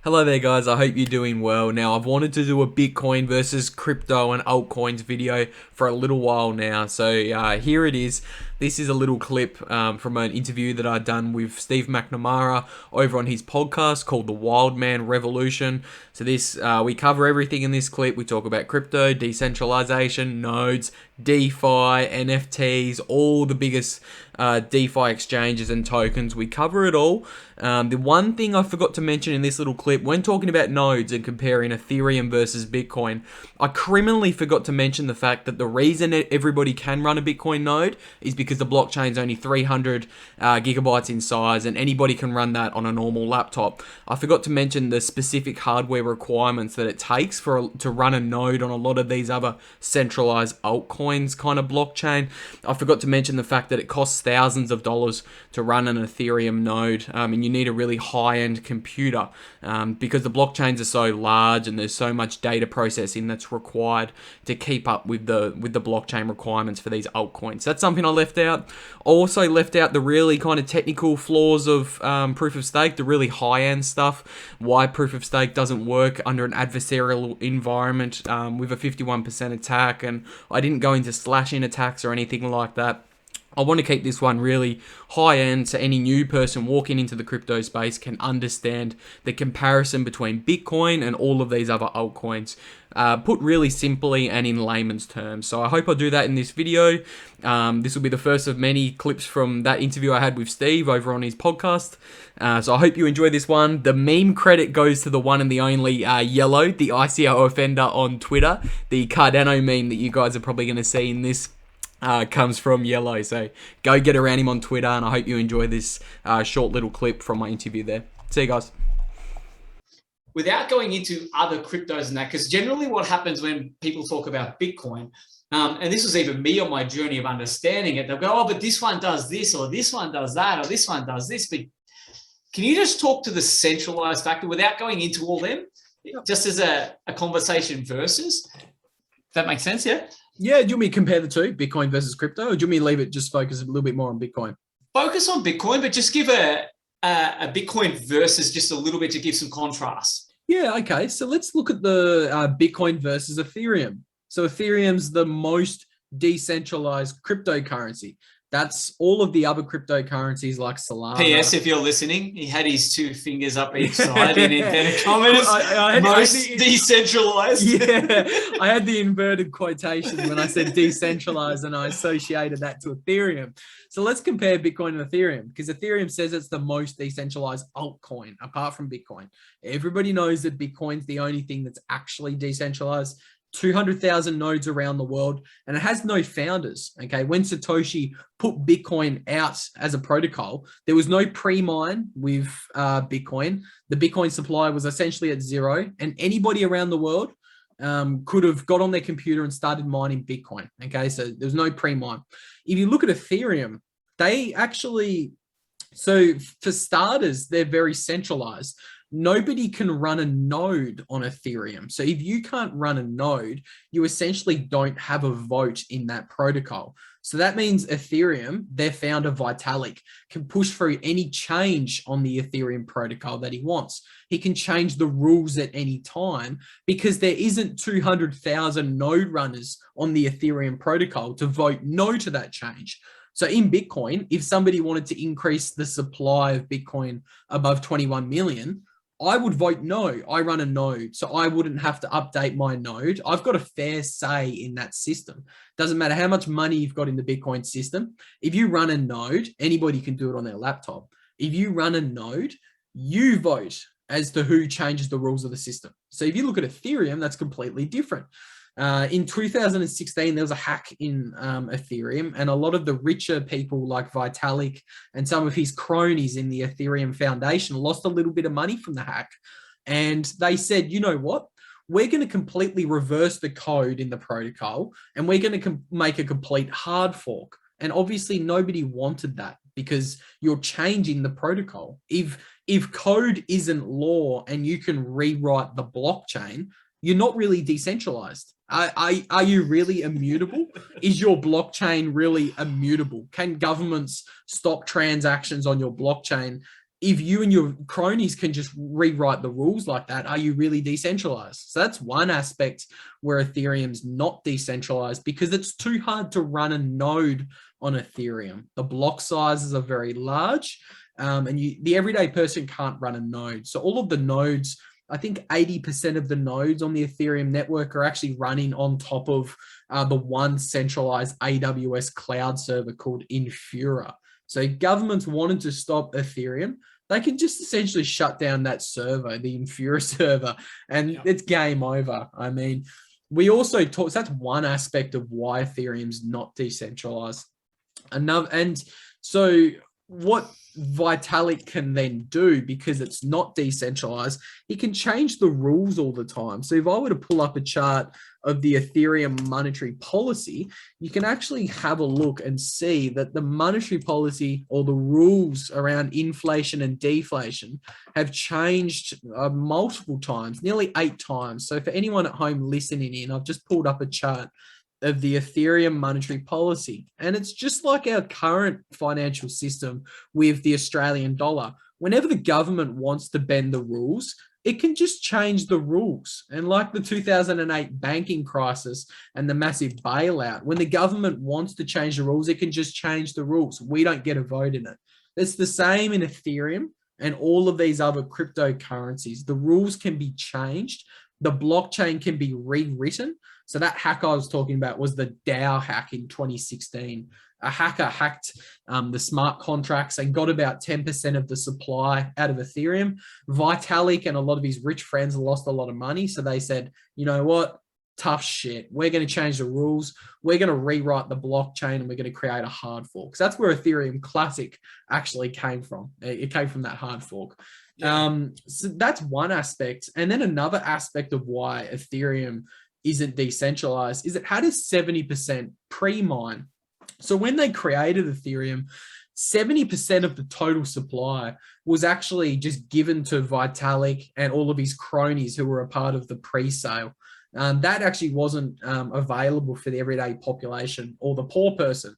Hello there guys, I hope you're doing well. Now I've wanted to do a Bitcoin versus crypto and altcoins video for a little while now, so here it is. This is a little clip from an interview that I'd done with Steve McNamara over on his podcast called The Wild Man Revolution. So we cover everything in this clip. We talk about crypto, decentralization, nodes, DeFi, NFTs, all the biggest DeFi exchanges and tokens. We cover it all. The one thing I forgot to mention in this little clip, when talking about nodes and comparing Ethereum versus Bitcoin, I criminally forgot to mention the fact that the reason everybody can run a Bitcoin node is because the blockchain's only 300 gigabytes in size and anybody can run that on a normal laptop. I forgot to mention the specific hardware requirements that it takes to run a node on a lot of these other centralized altcoins kind of blockchain. I forgot to mention the fact that it costs thousands of dollars to run an Ethereum node, and you need a really high-end computer because the blockchains are so large and there's so much data processing that's required to keep up with the blockchain requirements for these altcoins. That's something I left out. Also left out the really kind of technical flaws of proof of stake, the really high-end stuff, why proof of stake doesn't work under an adversarial environment with a 51% attack, and I didn't go into slashing attacks or anything like that. I want to keep this one really high end so any new person walking into the crypto space can understand the comparison between Bitcoin and all of these other altcoins, put really simply and in layman's terms. So I hope I do that in this video. This will be the first of many clips from that interview I had with Steve over on his podcast. So I hope you enjoy this one. The meme credit goes to the one and the only Yellow, the ICO offender on Twitter. The Cardano meme that you guys are probably going to see in this comes from Yellow, so go get around him on Twitter, and I hope you enjoy this short little clip from my interview there. See you guys. Without going into other cryptos and that, because generally what happens when people talk about Bitcoin, and this was even me on my journey of understanding it, they'll go, oh, but this one does this, or this one does that, or this one does this. But can you just talk to the centralized factor without going into all them, just as a conversation versus? Does that make sense, yeah? Yeah, do you want me to compare the two, Bitcoin versus crypto, or do you want me to leave it just focus a little bit more on Bitcoin? Focus on Bitcoin, but just give a Bitcoin versus just a little bit to give some contrast. Yeah, okay. So let's look at the Bitcoin versus Ethereum. So Ethereum's the most decentralized cryptocurrency. That's all of the other cryptocurrencies like Solana. P.S. If you're listening, he had his two fingers up each side in inverted commas. Most decentralized. Yeah, I had the inverted quotation when I said decentralized and I associated that to Ethereum. So let's compare Bitcoin and Ethereum, because Ethereum says it's the most decentralized altcoin apart from Bitcoin. Everybody knows that Bitcoin's the only thing that's actually decentralized. 200,000 nodes around the world, and it has no founders. Okay, when Satoshi put Bitcoin out as a protocol, there was no pre-mine with Bitcoin. The Bitcoin supply was essentially at zero, and anybody around the world could have got on their computer and started mining Bitcoin. Okay, so there's no pre-mine. If you look at Ethereum, they actually, so for starters, they're very centralized. Nobody can run a node on Ethereum. So if you can't run a node, you essentially don't have a vote in that protocol. So that means Ethereum, their founder Vitalik, can push through any change on the Ethereum protocol that he wants. He can change the rules at any time because there isn't 200,000 node runners on the Ethereum protocol to vote no to that change. So in Bitcoin, if somebody wanted to increase the supply of Bitcoin above 21 million, I would vote no. I run a node, so I wouldn't have to update my node. I've got a fair say in that system. Doesn't matter how much money you've got in the Bitcoin system. If you run a node, anybody can do it on their laptop. If you run a node, you vote as to who changes the rules of the system. So if you look at Ethereum, that's completely different. In 2016, there was a hack in Ethereum, and a lot of the richer people like Vitalik and some of his cronies in the Ethereum Foundation lost a little bit of money from the hack. And they said, you know what? We're going to completely reverse the code in the protocol, and we're going to make a complete hard fork. And obviously, nobody wanted that because you're changing the protocol. If code isn't law and you can rewrite the blockchain, you're not really decentralized. Are you really immutable? Is your blockchain really immutable? Can governments stop transactions on your blockchain if you and your cronies can just rewrite the rules like that, are you really decentralized? So that's one aspect where Ethereum's not decentralized, because it's too hard to run a node on Ethereum. The block sizes are very large, and the everyday person can't run a node. So all of the nodes, I think 80% of the nodes on the Ethereum network are actually running on top of the one centralized AWS cloud server called Infura. So if governments wanted to stop Ethereum, they could just essentially shut down that server, the Infura server, and it's game over. I mean, we also talk, so that's one aspect of why Ethereum's not decentralized. And so what Vitalik can then do, because it's not decentralized, he can change the rules all the time. So if I were to pull up a chart of the Ethereum monetary policy, you can actually have a look and see that the monetary policy, or the rules around inflation and deflation, have changed multiple times, nearly 8 times. So for anyone at home listening in, I've just pulled up a chart of the Ethereum monetary policy. And it's just like our current financial system with the Australian dollar. Whenever the government wants to bend the rules, it can just change the rules. And like the 2008 banking crisis and the massive bailout, when the government wants to change the rules, it can just change the rules. We don't get a vote in it. It's the same in Ethereum and all of these other cryptocurrencies. The rules can be changed. The blockchain can be rewritten. So that hack I was talking about was the DAO hack in 2016. A hacker hacked the smart contracts and got about 10% of the supply out of Ethereum. Vitalik and a lot of his rich friends lost a lot of money. So they said, you know what? Tough shit. We're going to change the rules. We're going to rewrite the blockchain, and we're going to create a hard fork. So that's where Ethereum Classic actually came from. It came from that hard fork. So that's one aspect. And then another aspect of why Ethereum isn't decentralized is it had a 70% pre-mine. So when they created Ethereum, 70% of the total supply was actually just given to Vitalik and all of his cronies who were a part of the pre-sale. That actually wasn't available for the everyday population or the poor person.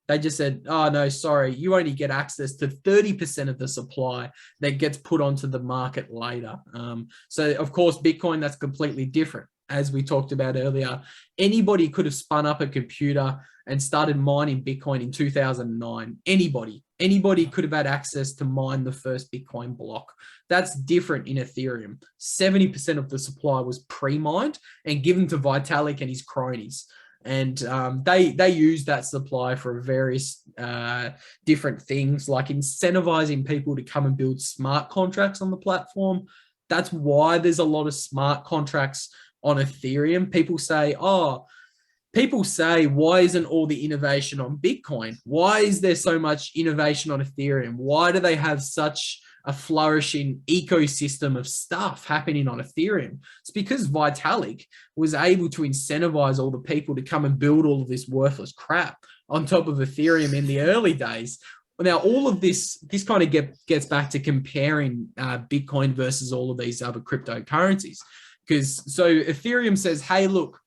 They just said, oh, no, sorry, you only get access to 30% of the supply that gets put onto the market later. So, of course, Bitcoin, that's completely different. As we talked about earlier, anybody could have spun up a computer and started mining Bitcoin in 2009. Anybody could have had access to mine the first Bitcoin block. That's different in Ethereum. 70% of the supply was pre-mined and given to Vitalik and his cronies. And they use that supply for various different things, like incentivizing people to come and build smart contracts on the platform. That's why there's a lot of smart contracts on Ethereum. People say, why isn't all the innovation on Bitcoin? Why is there so much innovation on Ethereum? Why do they have such a flourishing ecosystem of stuff happening on Ethereum? It's because Vitalik was able to incentivize all the people to come and build all of this worthless crap on top of Ethereum in the early days. Now, all of this kind of gets back to comparing Bitcoin versus all of these other cryptocurrencies. So Ethereum says, hey, look,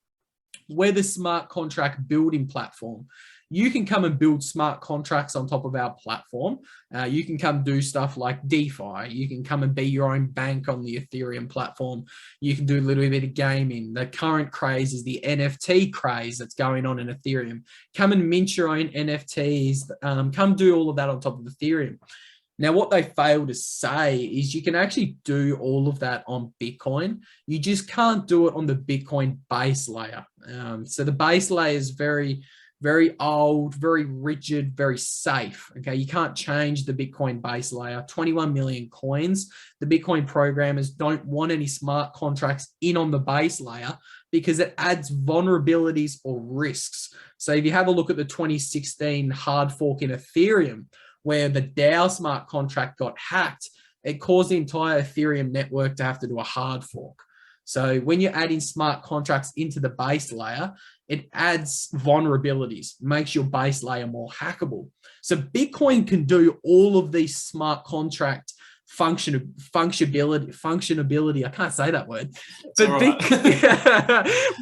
we're the smart contract building platform. You can come and build smart contracts on top of our platform. You can come do stuff like DeFi. You can come and be your own bank on the Ethereum platform. You can do a little bit of gaming. The current craze is the NFT craze that's going on in Ethereum. Come and mint your own NFTs. Come do all of that on top of Ethereum. Now, what they fail to say is you can actually do all of that on Bitcoin. You just can't do it on the Bitcoin base layer. So the base layer is very, very old, very rigid, very safe. Okay, you can't change the Bitcoin base layer. 21 million coins. The Bitcoin programmers don't want any smart contracts in on the base layer because it adds vulnerabilities or risks. So if you have a look at the 2016 hard fork in Ethereum, where the DAO smart contract got hacked, it caused the entire Ethereum network to have to do a hard fork. So when you're adding smart contracts into the base layer, it adds vulnerabilities, makes your base layer more hackable. So Bitcoin can do all of these smart contract functionability. I can't say that word, It's but all right.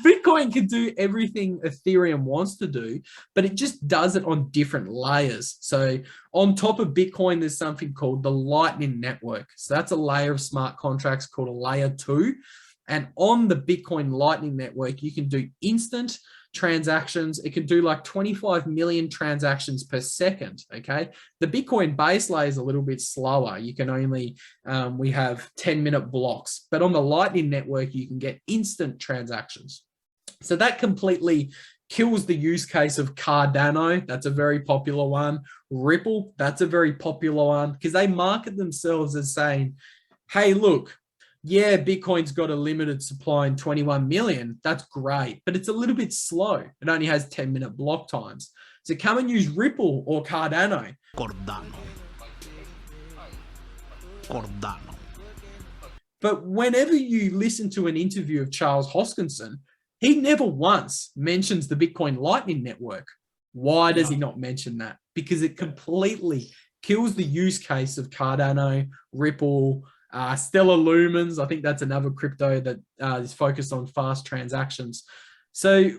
Bitcoin can do everything Ethereum wants to do, but it just does it on different layers. So on top of Bitcoin, there's something called the Lightning Network. So that's a layer of smart contracts called a layer 2. And on the Bitcoin Lightning Network, you can do instant transactions. It can do like 25 million transactions per second. Okay. The Bitcoin base layer is a little bit slower. You can only, we have 10-minute blocks, but on the Lightning Network, you can get instant transactions. So that completely kills the use case of Cardano. That's a very popular one. Ripple, that's a very popular one because they market themselves as saying, hey, look, yeah, Bitcoin's got a limited supply in 21 million. That's great, but it's a little bit slow. It only has 10-minute block times. So come and use Ripple or Cardano. Cardano. But whenever you listen to an interview of Charles Hoskinson, he never once mentions the Bitcoin Lightning Network. Why does he not mention that? Because it completely kills the use case of Cardano, Ripple, Stellar Lumens. I think that's another crypto that is focused on fast transactions. So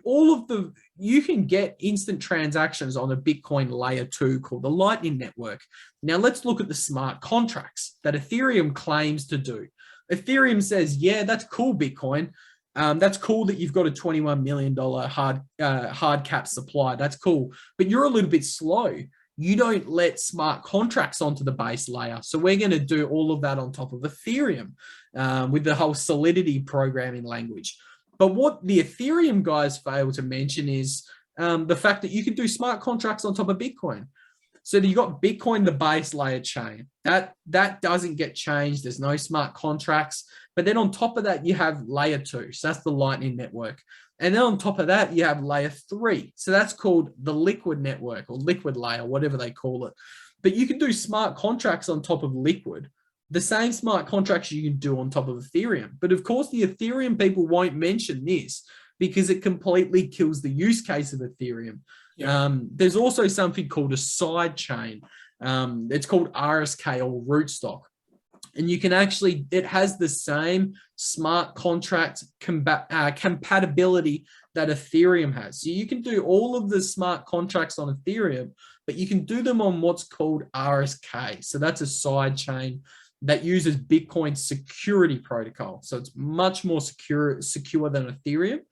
you can get instant transactions on a Bitcoin layer 2 called the Lightning Network. Now let's look at the smart contracts that Ethereum claims to do. Ethereum says, yeah, that's cool, Bitcoin. That's cool that you've got a $21 million hard cap supply. That's cool, but you're a little bit slow. You don't let smart contracts onto the base layer. So we're going to do all of that on top of Ethereum with the whole Solidity programming language. But what the Ethereum guys fail to mention is the fact that you can do smart contracts on top of Bitcoin. So you got Bitcoin, the base layer chain. That doesn't get changed. There's no smart contracts. But then on top of that, you have layer 2. So that's the Lightning Network. And then on top of that, you have layer 3. So that's called the Liquid Network or Liquid Layer, whatever they call it. But you can do smart contracts on top of Liquid, the same smart contracts you can do on top of Ethereum. But of course, the Ethereum people won't mention this because it completely kills the use case of Ethereum. Yeah. There's also something called a side chain. It's called RSK or rootstock. And you can actually, it has the same smart contract compatibility that Ethereum has. So you can do all of the smart contracts on Ethereum, but you can do them on what's called RSK. So that's a side chain that uses Bitcoin's security protocol. So it's much more secure than Ethereum,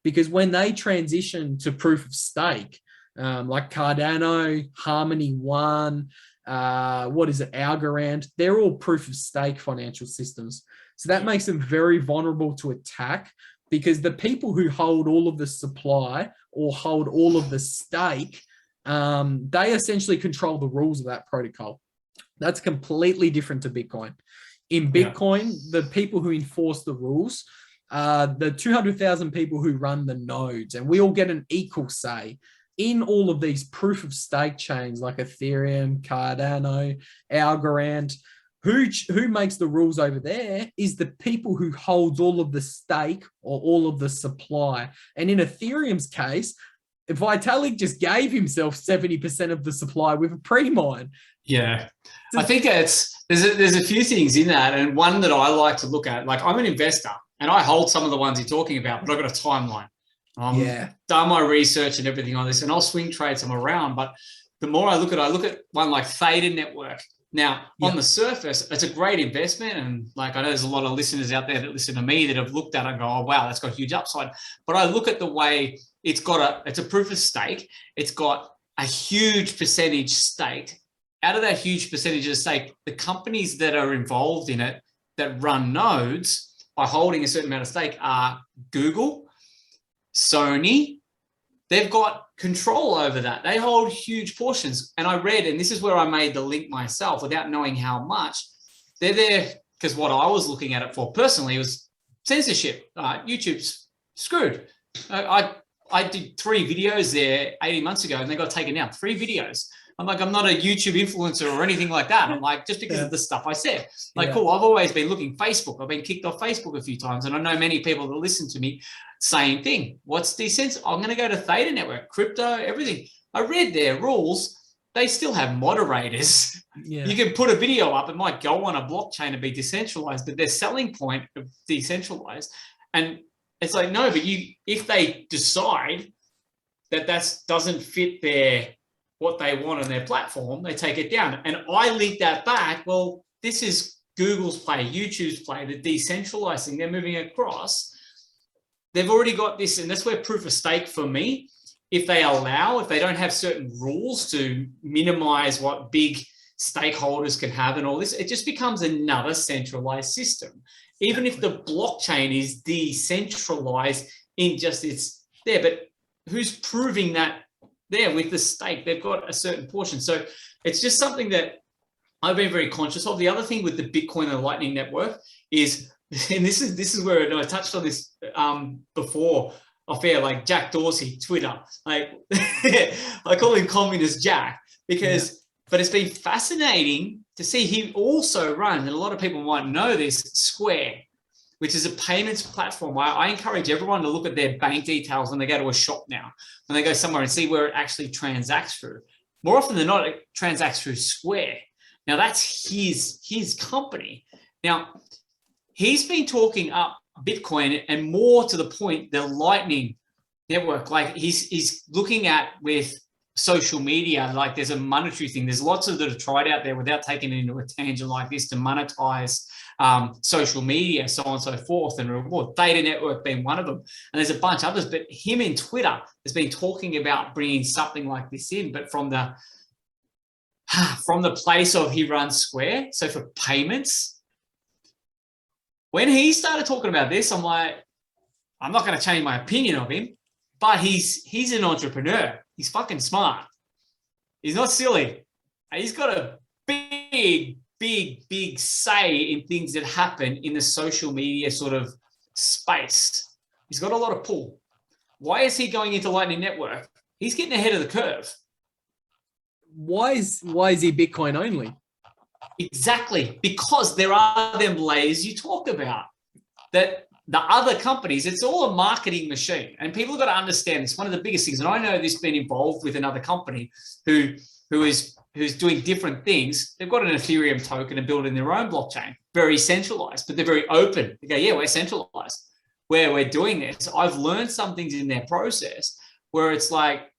because when they transition to proof of stake, like Cardano, Harmony One, Algorand, they're all proof of stake financial systems. So that makes them very vulnerable to attack, because the people who hold all of the supply or hold all of the stake, they essentially control the rules of that protocol. That's completely different to Bitcoin. In Bitcoin, the people who enforce the rules are the 200,000 people who run the nodes, and we all get an equal say in all of these proof of stake chains like Ethereum, Cardano, Algorand. Who makes the rules over there is the people who holds all of the stake or all of the supply. And in Ethereum's case, Vitalik just gave himself 70% of the supply with a pre-mine. Yeah, I think there's a few things in that, and one that I like to look at. Like, I'm an investor, and I hold some of the ones you're talking about, but I've got a timeline. Done my research and everything on this, and I'll swing trade some around. But the more I look at one like Theta Network. Now, on the surface, it's a great investment, and like, I know there's a lot of listeners out there that listen to me that have looked at it and go, "Oh wow, that's got huge upside." But I look at the way it's a proof of stake. It's got a huge percentage stake. Out of that huge percentage of stake, the companies that are involved in it that run nodes by holding a certain amount of stake are Google, Sony. They've got control over that. They hold huge portions. And I read, and this is where I made the link myself without knowing how much, they're there because what I was looking at it for personally was censorship. YouTube's screwed. I did 3 videos there 18 months ago, and they got taken down. 3 videos. I'm like, I'm not a YouTube influencer or anything like that. I'm like, just because of the stuff I said. Like, cool, I've always been looking Facebook. I've been kicked off Facebook a few times. And I know many people that listen to me, same thing. What's decent? I'm going to go to Theta Network, crypto, everything. I read their rules. they still have moderators. Yeah. You can put a video up, it might go on a blockchain and be decentralized, but their selling point of decentralized. And it's like, no, but if they decide that doesn't fit what they want on their platform, they take it down. And I link that back. Well, this is Google's play, YouTube's play, the decentralizing. They're moving across. They've already got this, and that's where proof of stake for me. If they don't have certain rules to minimize what big stakeholders can have and all this, it just becomes another centralized system. Even if the blockchain is decentralized in just it's there, but who's proving that there with the stake? They've got a certain portion. So it's just something that I've been very conscious of. The other thing with the Bitcoin and the Lightning Network is, and this is where I touched on this before off air, like Jack Dorsey, Twitter, like I call him Communist Jack because, but it's been fascinating to see he also runs, and a lot of people might know this, Square, which is a payments platform. I encourage everyone to look at their bank details when they go to a shop now, when they go somewhere and see where it actually transacts through. More often than not, it transacts through Square. Now that's his company. Now he's been talking up Bitcoin and more to the point, the Lightning Network. Like he's looking at with social media, like there's a monetary thing. There's lots of that have tried out there without taking it into a tangent like this to monetize social media, so on and so forth, and reward. Data Network being one of them. And there's a bunch of others, but him in Twitter has been talking about bringing something like this in, but from the place of he runs Square. So for payments, when he started talking about this, I'm like, I'm not going to change my opinion of him, but he's an entrepreneur. He's fucking smart. He's not silly. He's got a big say in things that happen in the social media sort of space. He's got a lot of pull. Why is he going into Lightning Network? He's getting ahead of the curve. Why is he Bitcoin only? Exactly, because there are them layers you talk about that the other companies, it's all a marketing machine, and people have got to understand this. One of the biggest things, and I know this being involved with another company who's doing different things. They've got an Ethereum token and building their own blockchain, very centralized, but they're very open. They go, yeah, we're centralized. Where we're doing this, I've learned some things in their process where it's like,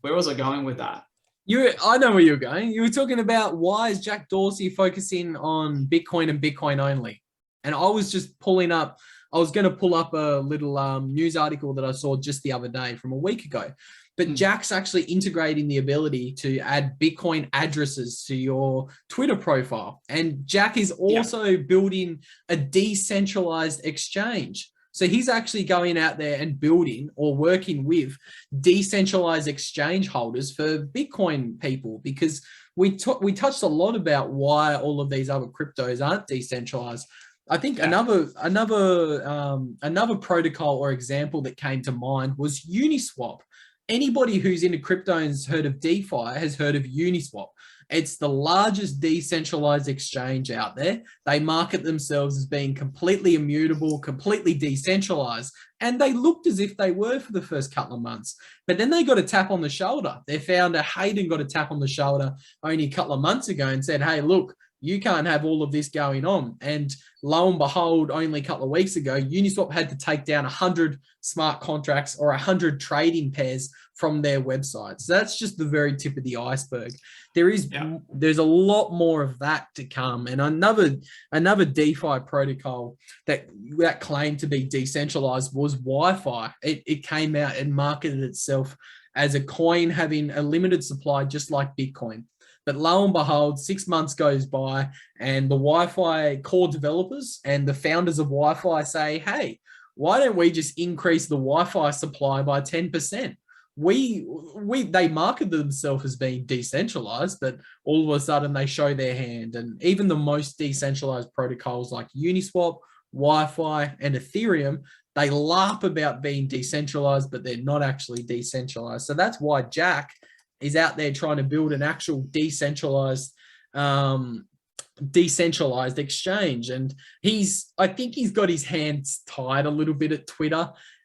where was I going with that? I know where you're going. You were talking about why is Jack Dorsey focusing on Bitcoin and Bitcoin only? And I was just I was going to pull up a little news article that I saw just the other day from a week ago. But Jack's actually integrating the ability to add Bitcoin addresses to your Twitter profile. And Jack is also building a decentralized exchange. So he's actually going out there and building or working with decentralized exchange holders for Bitcoin people, because we touched a lot about why all of these other cryptos aren't decentralized. I think another protocol or example that came to mind was Uniswap. Anybody who's into crypto and has heard of DeFi has heard of Uniswap. It's the largest decentralized exchange out there. They market themselves as being completely immutable, completely decentralized, and they looked as if they were for the first couple of months. But then they got a tap on the shoulder. Their founder, Hayden, got a tap on the shoulder only a couple of months ago and said, hey, look, you can't have all of this going on. And lo and behold, only a couple of weeks ago, Uniswap had to take down 100 smart contracts or 100 trading pairs from their website. So that's just the very tip of the iceberg. There's a lot more of that to come. And another DeFi protocol that claimed to be decentralized was Wi-Fi. It came out and marketed itself as a coin having a limited supply, just like Bitcoin. But lo and behold, 6 months goes by and the Wi-Fi core developers and the founders of Wi-Fi say, hey, why don't we just increase the Wi-Fi supply by 10%? They market themselves as being decentralized, but all of a sudden they show their hand. And even the most decentralized protocols like Uniswap, Wi-Fi, and Ethereum, they laugh about being decentralized, but they're not actually decentralized. So that's why Jack is out there trying to build an actual decentralized exchange. And I think he's got his hands tied a little bit at Twitter.